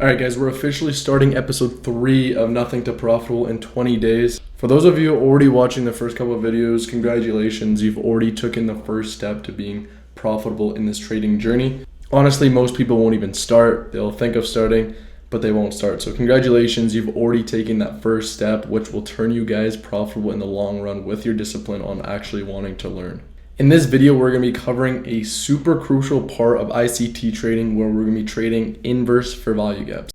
All right, guys, we're officially starting episode 3 of Nothing to Profitable in 20 days. For those of you already watching the first couple of videos, congratulations. You've already taken the first step to being profitable in this trading journey. Honestly, most people won't even start. They'll think of starting, but they won't start. So congratulations, you've already taken that first step, which will turn you guys profitable in the long run with your discipline on actually wanting to learn. In this video, we're going to be covering a super crucial part of ICT trading where we're going to be trading inverse fair value gaps.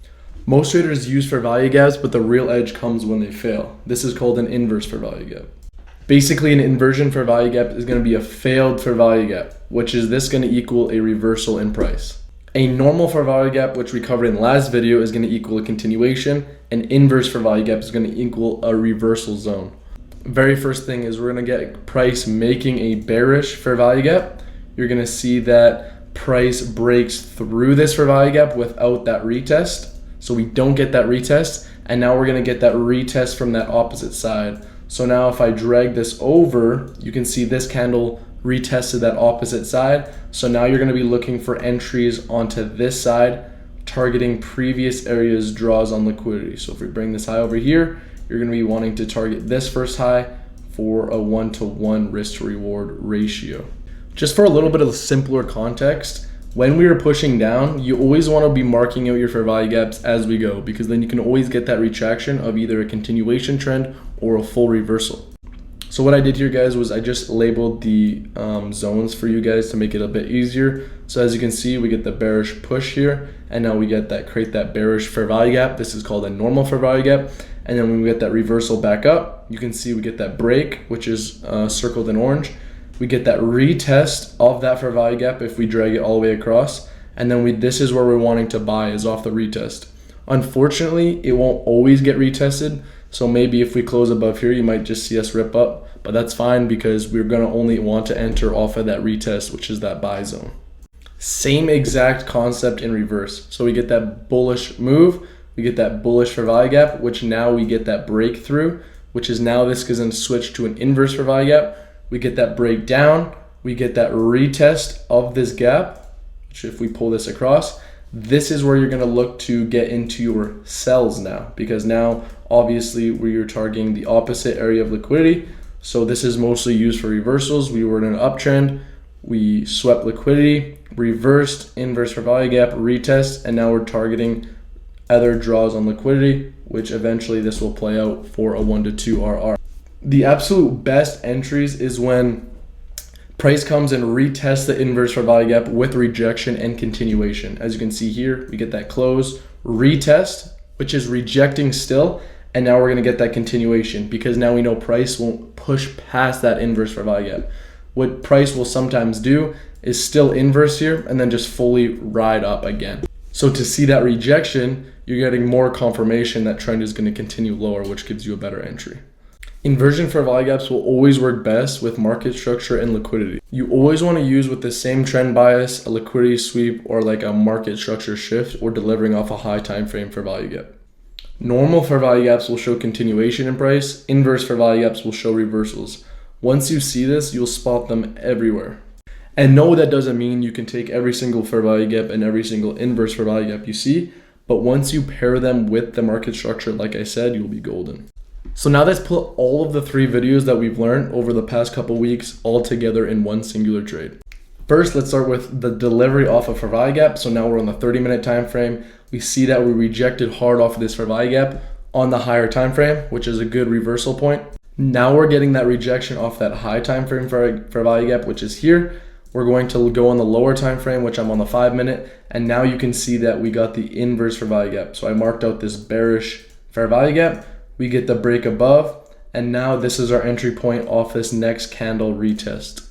Most traders use fair value gaps, but the real edge comes when they fail. This is called an inverse fair value gap. Basically, an inversion fair value gap is going to be a failed fair value gap, which is this going to equal a reversal in price. A normal fair value gap, which we covered in the last video, is going to equal a continuation. An inverse fair value gap is going to equal a reversal zone. Very first thing is we're going to get price making a bearish fair value gap. You're going to see that price breaks through this fair value gap without that retest. So we don't get that retest, and now we're going to get that retest from that opposite side. So now if I drag this over, you can see this candle retested that opposite side. So now you're going to be looking for entries onto this side, targeting previous areas draws on liquidity. So if we bring this high over here, you're going to be wanting to target this first high for a 1-to-1 risk to reward ratio. Just for a little bit of simpler context, when we are pushing down, you always want to be marking out your fair value gaps as we go, because then you can always get that retraction of either a continuation trend or a full reversal. So what I did here, guys, was I just labeled the zones for you guys to make it a bit easier. So as you can see, we get the bearish push here, and now we get that create that bearish fair value gap. This is called a normal fair value gap. And then when we get that reversal back up, you can see we get that break, which is circled in orange. We get that retest of that fair value gap if we drag it all the way across. And then this is where we're wanting to buy, is off the retest. Unfortunately, it won't always get retested. So maybe if we close above here, you might just see us rip up, but that's fine because we're gonna only want to enter off of that retest, which is that buy zone. Same exact concept in reverse. So we get that bullish move, we get that bullish fair value gap, which now we get that breakthrough, which is now this is gonna switch to an inverse fair value gap. We get that breakdown, we get that retest of this gap, which if we pull this across, this is where you're going to look to get into your sells now, because now obviously we are targeting the opposite area of liquidity. So this is mostly used for reversals. We were in an uptrend, we swept liquidity, reversed, inverse fair value gap, retest, and now we're targeting other draws on liquidity, which eventually this will play out for a 1-to-2 RR. The absolute best entries is when price comes and retests the inverse fair value gap with rejection and continuation. As you can see here, we get that close, retest, which is rejecting still, and now we're going to get that continuation because now we know price won't push past that inverse fair value gap. What price will sometimes do is still inverse here and then just fully ride up again. So to see that rejection, you're getting more confirmation that trend is going to continue lower, which gives you a better entry. Inversion fair value gaps will always work best with market structure and liquidity. You always want to use with the same trend bias, a liquidity sweep, or like a market structure shift, or delivering off a high time frame fair value gap. Normal fair value gaps will show continuation in price. Inverse fair value gaps will show reversals. Once you see this, you'll spot them everywhere. And no, that doesn't mean you can take every single fair value gap and every single inverse fair value gap you see, but once you pair them with the market structure, like I said, you'll be golden. So now let's put all of the 3 videos that we've learned over the past couple weeks all together in one singular trade. First, let's start with the delivery off of fair value gap. So now we're on the 30-minute time frame. We see that we rejected hard off of this fair value gap on the higher time frame, which is a good reversal point. Now we're getting that rejection off that high time frame fair value gap, which is here. We're going to go on the lower time frame, which I'm on the 5-minute, and now you can see that we got the inverse fair value gap. So I marked out this bearish fair value gap. We get the break above, and now this is our entry point off this next candle retest.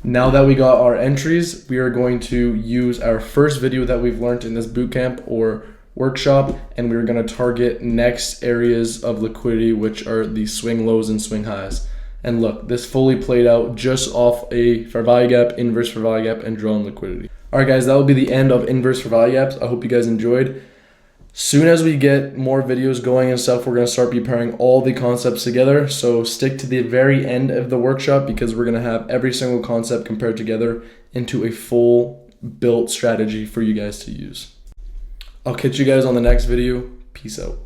Now that we got our entries, we are going to use our first video that we've learned in this bootcamp or workshop, and we're going to target next areas of liquidity, which are the swing lows and swing highs. And look, this fully played out just off a fair value gap, inverse fair value gap, and drawn liquidity. All right, guys, that will be the end of inverse fair value gaps. I hope you guys enjoyed. Soon as we get more videos going and stuff, we're going to start be pairing all the concepts together. So stick to the very end of the workshop because we're going to have every single concept compared together into a full built strategy for you guys to use. I'll catch you guys on the next video. Peace out.